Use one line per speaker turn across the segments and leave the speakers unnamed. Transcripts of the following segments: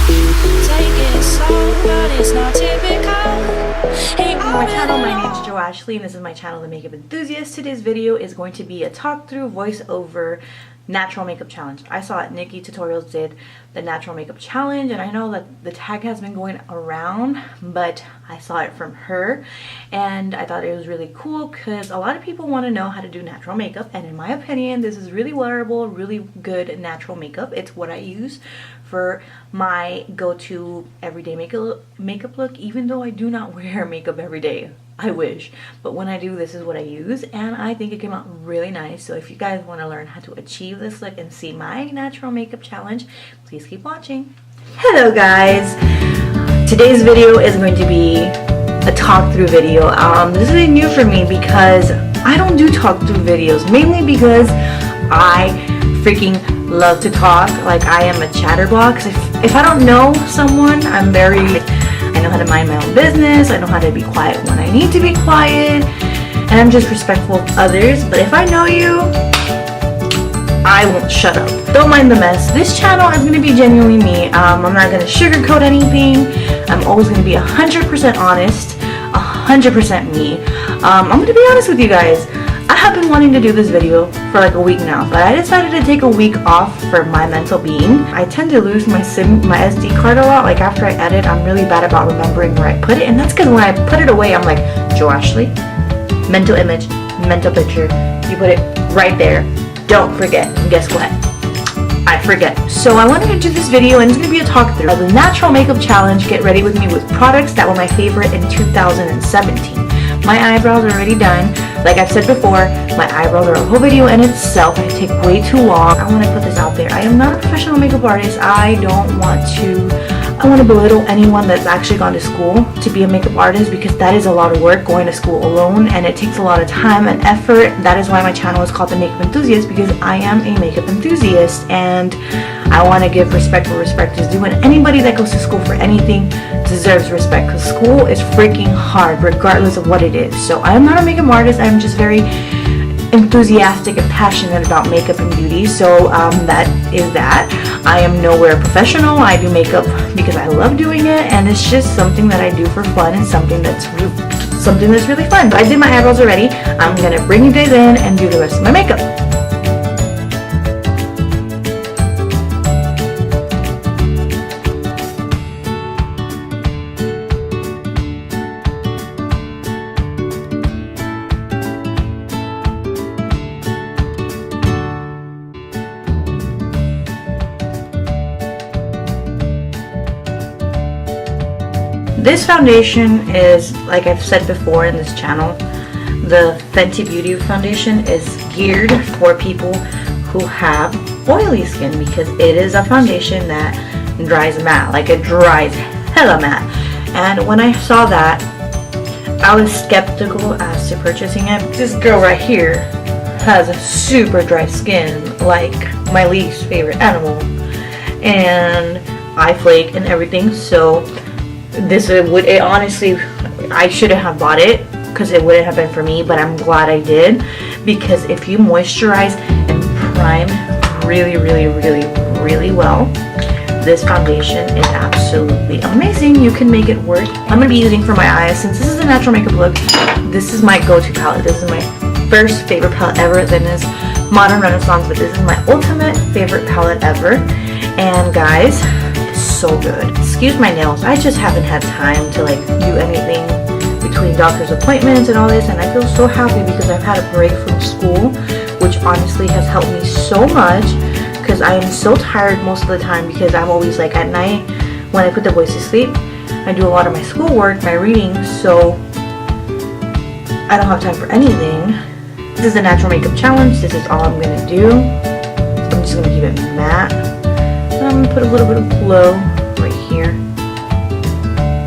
My channel, my name is Ashley, and this is my channel, The Makeup Enthusiast. Today's video is going to be a talk-through voiceover natural makeup challenge. I saw it, Nikki Tutorials did the natural makeup challenge, and I know that the tag has been going around, but I saw it from her and I thought it was really cool because a lot of people want to know how to do natural makeup, and in my opinion this is really wearable, really good natural makeup. It's what I use for my go-to everyday makeup look, even though I do not wear makeup every day. I wish, but when I do, this is what I use, and I think it came out really nice. So if you guys want to learn how to achieve this look and see my natural makeup challenge, please keep watching. Hello guys, today's video is going to be a talk-through video. This is new for me because I don't do talk-through videos, mainly because I freaking love to talk. Like, I am a chatterbox. If I don't know someone, I know how to mind my own business, I know how to be quiet when I need to be quiet, and I'm just respectful of others. But if I know you, I won't shut up. Don't mind the mess. This channel is going to be genuinely me. I'm not going to sugarcoat anything. I'm always going to be 100% honest, 100% me. I'm going to be honest with you guys. I have been wanting to do this video for like a week now, but I decided to take a week off for my mental being. I tend to lose my SD card a lot. Like, after I edit, I'm really bad about remembering where I put it, and that's because when I put it away, I'm like, Joe Ashley, mental image, mental picture. You put it right there. Don't forget. And guess what? I forget. So I wanted to do this video, and it's going to be a talk-through of the natural makeup challenge. Get ready with me with products that were my favorite in 2017. My eyebrows are already done. Like I've said before, my eyebrows are a whole video in itself. They take way too long. I want to put this out there. I am not a professional makeup artist. I want to belittle anyone that's actually gone to school to be a makeup artist, because that is a lot of work, going to school alone, and it takes a lot of time and effort. That is why my channel is called The Makeup Enthusiast, because I am a makeup enthusiast, and I want to give respect where respect is due, and anybody that goes to school for anything deserves respect, because school is freaking hard regardless of what it is. So I am not a makeup artist. I'm just very enthusiastic and passionate about makeup and beauty. So that is that. I am nowhere professional. I do makeup because I love doing it, and it's just something that I do for fun, and something that's really fun. So I did my eyebrows already. I'm gonna bring you guys in and do the rest of my makeup. This foundation is, like I've said before in this channel, the Fenty Beauty foundation is geared for people who have oily skin, because it is a foundation that dries matte. Like, it dries hella matte. And when I saw that, I was skeptical as to purchasing it. This girl right here has a super dry skin, like my least favorite animal, and eye flake and everything. So honestly, I shouldn't have bought it because it wouldn't have been for me, but I'm glad I did, because if you moisturize and prime really well, this foundation is absolutely amazing. You can make it work. I'm going to be using for my eyes, since this is a natural makeup look, this is my go-to palette. This is my first favorite palette ever. Then is Modern Renaissance, but this is my ultimate favorite palette ever. And guys, so good. Excuse my nails. I just haven't had time to like do anything between doctor's appointments and all this, and I feel so happy because I've had a break from school, which honestly has helped me so much, because I am so tired most of the time, because I'm always like at night when I put the boys to sleep, I do a lot of my schoolwork, my reading, so I don't have time for anything. This is the natural makeup challenge. This is all I'm gonna do. I'm just gonna keep it matte. I'm going to put a little bit of glow right here,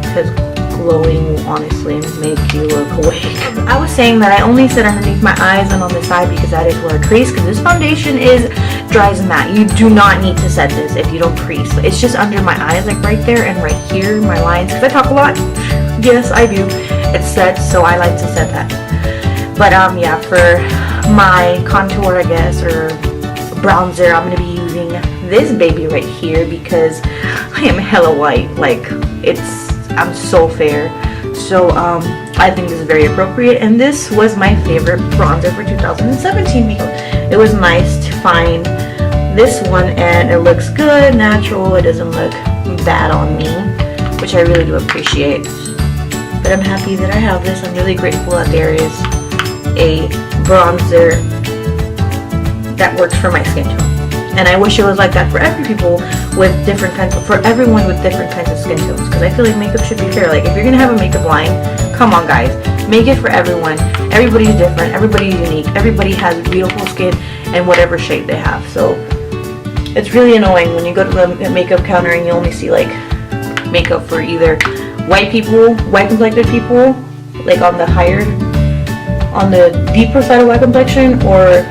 because glowing will honestly make you look awake. I was saying that I only sit underneath my eyes and on the side because that is where I crease, because this foundation dries matte. You do not need to set this if you don't crease. It's just under my eyes, like right there and right here, my lines, because I talk a lot. Yes, I do. It's set, so I like to set that. But yeah, for my contour, I guess, or bronzer, I'm going to be using this baby right here, because I am hella white. Like, I'm so fair. So I think this is very appropriate, and this was my favorite bronzer for 2017 makeup. It was nice to find this one, and it looks good, natural. It doesn't look bad on me, which I really do appreciate. But I'm happy that I have this. I'm really grateful that there is a bronzer that works for my skin tone. And I wish it was like that for everyone with different kinds of skin tones, because I feel like makeup should be fair. Like, if you're gonna have a makeup line, come on guys, make it for everyone. Everybody's different, everybody's unique, everybody has beautiful skin and whatever shade they have. So it's really annoying when you go to the makeup counter and you only see like makeup for either white complected people, like on the deeper side of white complexion, or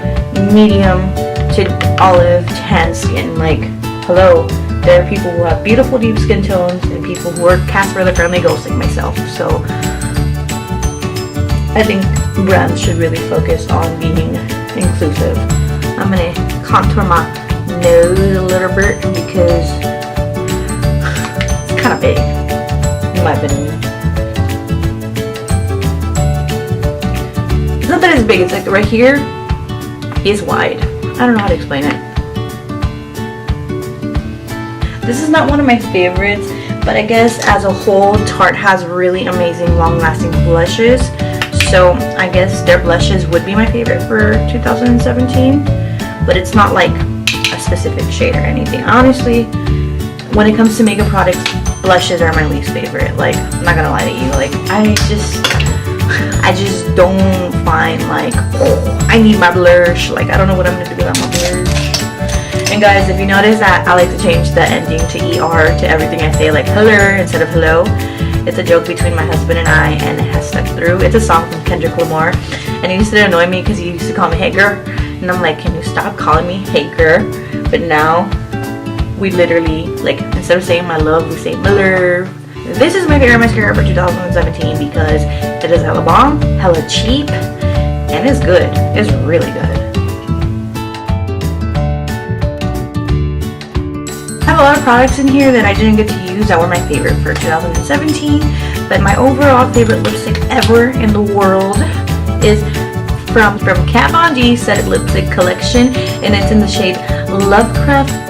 medium to olive tan skin. Like, hello, there are people who have beautiful deep skin tones and people who are Casper the Friendly Ghost like myself. So I think brands should really focus on being inclusive. I'm gonna contour my nose a little bit because it's kind of big, in my opinion. It's not that it's big, it's like right here is wide. I don't know how to explain it. This is not one of my favorites, but I guess as a whole, Tarte has really amazing long-lasting blushes. So I guess their blushes would be my favorite for 2017, but it's not like a specific shade or anything. Honestly, when it comes to makeup products, blushes are my least favorite. Like, I'm not gonna lie to you. Like, I just don't find like, oh, I need my blush. Like, I don't know what I'm gonna do without my blush. And guys, if you notice that I like to change the ending to ER to everything I say, like hello instead of hello. It's a joke between my husband and I, and it has stuck through. It's a song from Kendrick Lamar, and he used to annoy me because he used to call me hey girl, and I'm like, can you stop calling me hey girl? But now we literally, like, instead of saying my love, we say my love. This is my favorite mascara for 2017 because it is hella bomb, hella cheap, and it's good. It's really good. I have a lot of products in here that I didn't get to use that were my favorite for 2017, but my overall favorite lipstick ever in the world is from Kat Von D Set Lipstick Collection, and it's in the shade Lovecraft.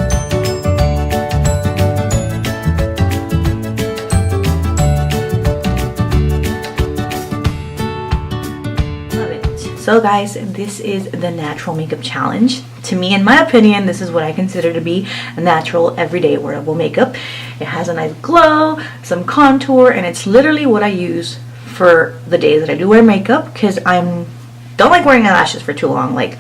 So guys, this is the natural makeup challenge. To me, in my opinion, this is what I consider to be a natural, everyday wearable makeup. It has a nice glow, some contour, and it's literally what I use for the days that I do wear makeup, because I don't like wearing eyelashes for too long. Like,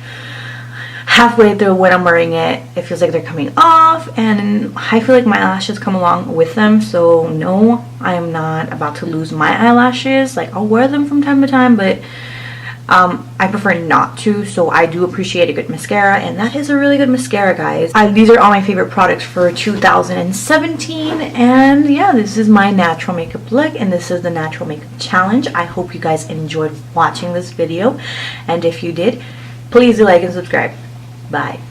halfway through when I'm wearing it, it feels like they're coming off, and I feel like my eyelashes come along with them. So no, I'm not about to lose my eyelashes. Like, I'll wear them from time to time, but I prefer not to. So I do appreciate a good mascara, and that is a really good mascara, guys. These are all my favorite products for 2017, and yeah, this is my natural makeup look, and this is the natural makeup challenge. I hope you guys enjoyed watching this video, and if you did, please do like and subscribe. Bye.